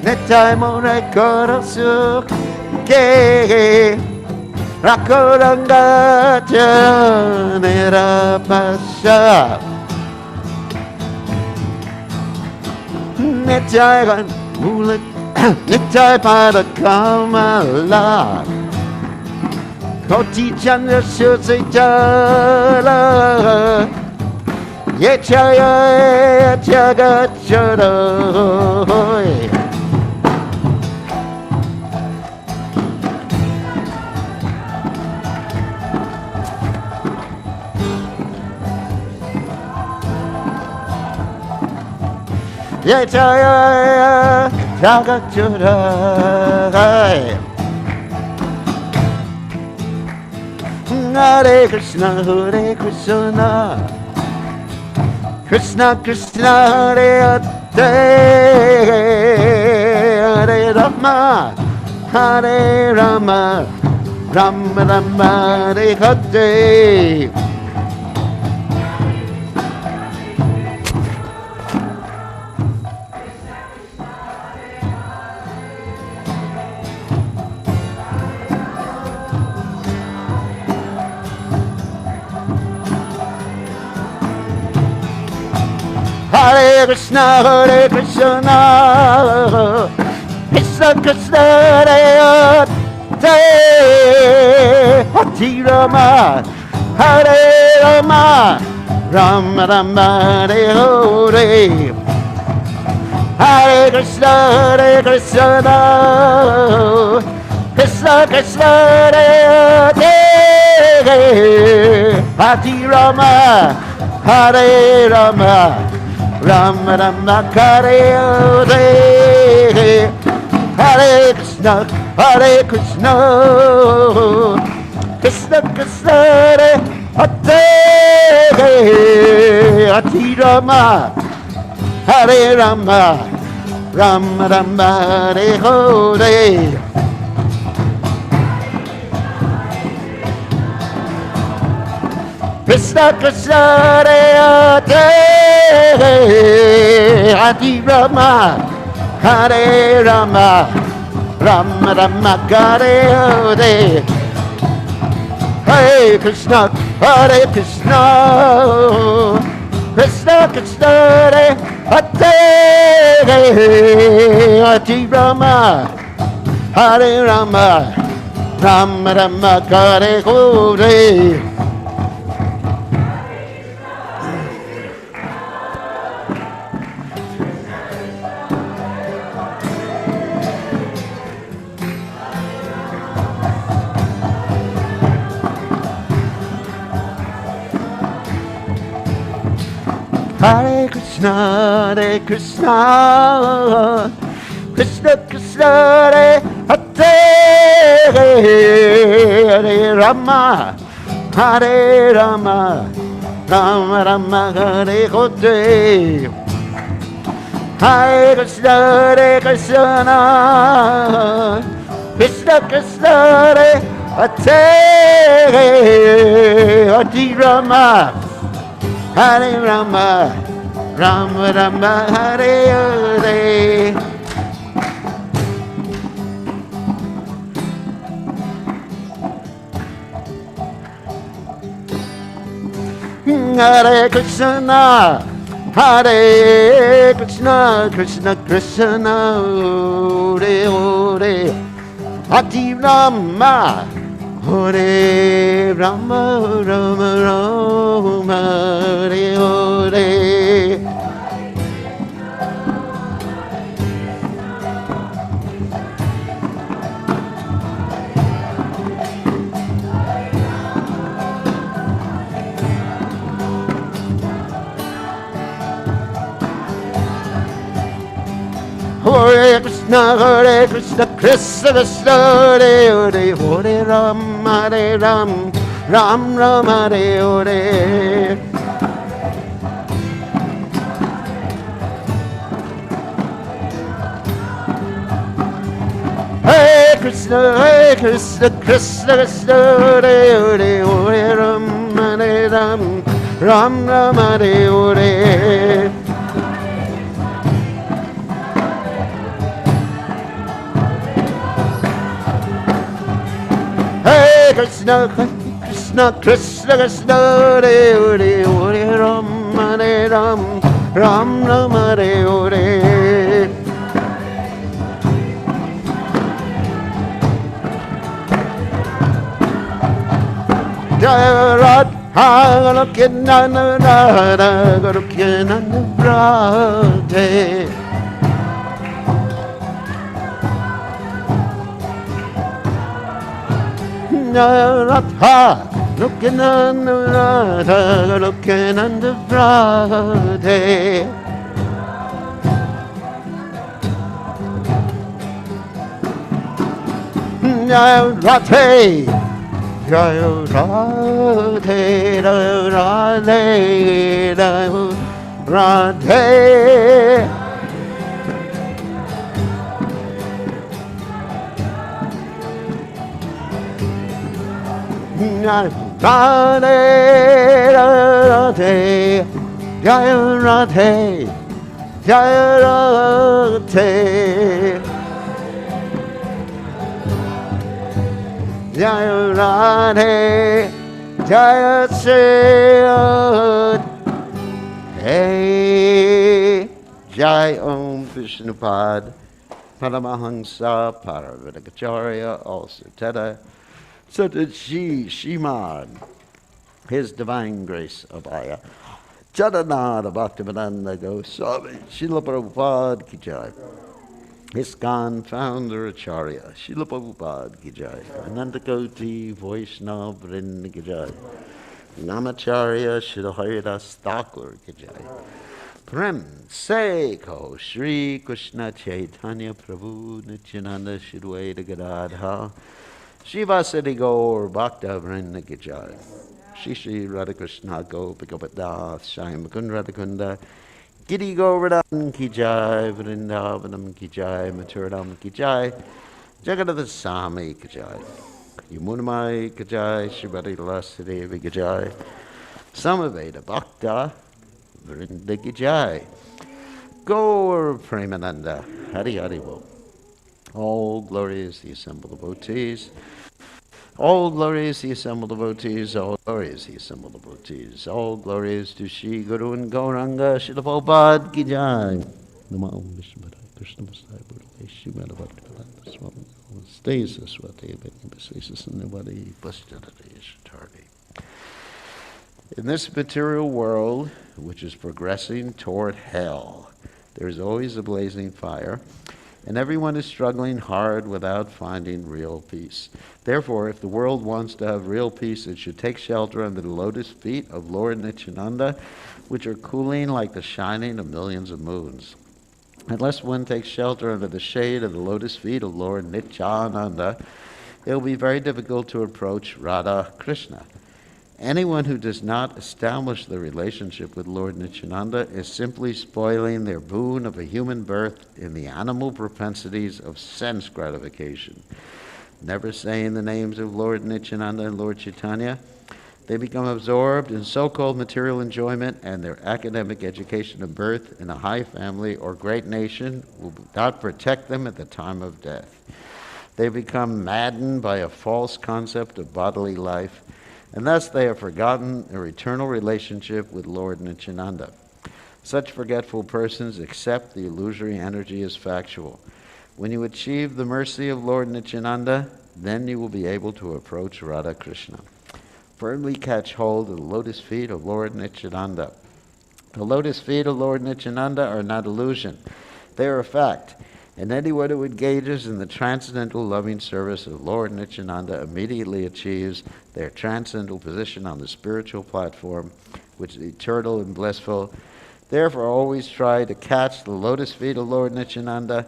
Necai more korak sup ke Rakuranga janai rapasya Necai kan mulut Necai pada kamala Koti Chandra Susi Jala Yechaya Jagat Jodoy Yechaya Jagat Jodoy Hare Krishna Krishna Krishna Hare Hare Rama Hare Rama Rama Rama Hare Hare Hare Krishna Krishna Krishna Hare Hare Hare Rama Hare Rama Rama Rama Hare Hare Hare Krishna Krishna Krishna Hare Hare Rama Hare Rama Rama Rama Hare Hare Hare Krishna Krishna Krishna Hare Hare Hare Rama Hare Rama Rama Rama Hare Hare Krishna Krishna Hare Hare Hare Rama Hare Rama Rama Rama Hare Hare Hare Krishna Krishna Krishna Hare Hare Hare Rama Hare Rama Rama Rama Hare Hare Hare Krishna Krishna Krishna Hare Hare Hare Rama Hare Rama Rama Rama Hare Hare Hare Krishna Krishna Krishna Hare Hare Hare Rama Hare Rama Rama Rama Hare Hare Hare Krishna Hare Krishna Krishna Krishna Hare Hare Hare Rama Hare Rama Rama Rama Hare Hare Hare Krishna Krishna Krishna Hare Hare Hare Ram Hare Ram Ram Ram Hare Hare Hare Krishna Krishna Krishna Hare Hare Hare Ram Hare Ram Ram Ram Hare Hare Hare Krishna Krishna Krishna Hare Hare Hare Ram Hare Ram Ram Ram Hare Hare Jaya Radha Gorukinanda Radha Gorukinanda Radhe. Jaya Radha Gorukinanda Radha Gorukinanda Radhe. Jaya Radhe, Jaya Radhe, Jaya Radhe, Jaya Radhe. Jaya Radhe, Jaya Radhe, Jaya Radhe. Jaya Radhe, Jaya Sri Hey, Jai Om Vishnupad, Paramahansa, Paravatakacharya, also Teta, Sataji Shiman, His Divine Grace Abhaya, Jadanada Bhaktivedanta Goswami, Srila Prabhupada Ki Jai. ISKCON founder Acharya, Srila Prabhupada Ki Jai, Anantakoti Vaishnava Vrinda Ki Jai, Namacharya Srila Haridas Thakur Ki Jai, Prem Se Kaho Shri Krishna Chaitanya Prabhu Nityananda Shri Advaita Gadadha, Shivasati Gaur Bhakta Vrinda Ki Jai, Shri Radhakrishna Gopika Shai Mukund Radhakunda, Giri Govardhan Ki Jai, Vrindavanam Ki Jai, Maturadam Ki Jai, Jagannath Swami Ki Jai, Yamunamai Ki Jai, Srimati Lasadevi Ki Jai, Samaveda Bhakta, Vrinda Ki Jai, Gaur Premananda, Hari Hari Bo. All glories the assembled devotees. All glories the assembled devotees, all glories the assembled devotees, all glories to Shri Guru and Gauranga, Srila Prabhupada Ki Jai. Namo Vishnupadaya Krishna Masaya Buddha, Shrimad Bhaktivedanta Swami, Stays Swati, Basis and Nobody, Blessed Tardi. In this material world, which is progressing toward hell, there is always a blazing fire, and everyone is struggling hard without finding real peace. Therefore, if the world wants to have real peace, it should take shelter under the lotus feet of Lord Nityananda, which are cooling like the shining of millions of moons. Unless one takes shelter under the shade of the lotus feet of Lord Nityananda, it will be very difficult to approach Radha Krishna. Anyone who does not establish the relationship with Lord Nityananda is simply spoiling their boon of a human birth in the animal propensities of sense gratification. Never saying the names of Lord Nityananda and Lord Chaitanya, they become absorbed in so-called material enjoyment, and their academic education of birth in a high family or great nation will not protect them at the time of death. They become maddened by a false concept of bodily life, and thus they have forgotten their eternal relationship with Lord Nityananda. Such forgetful persons accept the illusory energy as factual. When you achieve the mercy of Lord Nityananda, then you will be able to approach Radha Krishna. Firmly catch hold of the lotus feet of Lord Nityananda. The lotus feet of Lord Nityananda are not illusion. They are a fact. And anyone who engages in the transcendental loving service of Lord Nityananda immediately achieves their transcendental position on the spiritual platform, which is eternal and blissful. Therefore, always try to catch the lotus feet of Lord Nityananda.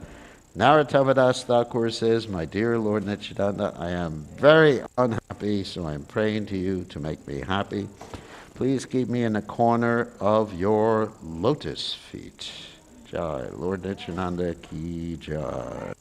Narottamadas Thakur says, "My dear Lord Nityananda, I am very unhappy, so I am praying to you to make me happy. Please keep me in the corner of your lotus feet." Jai, Lord Nityananda Ki Jai.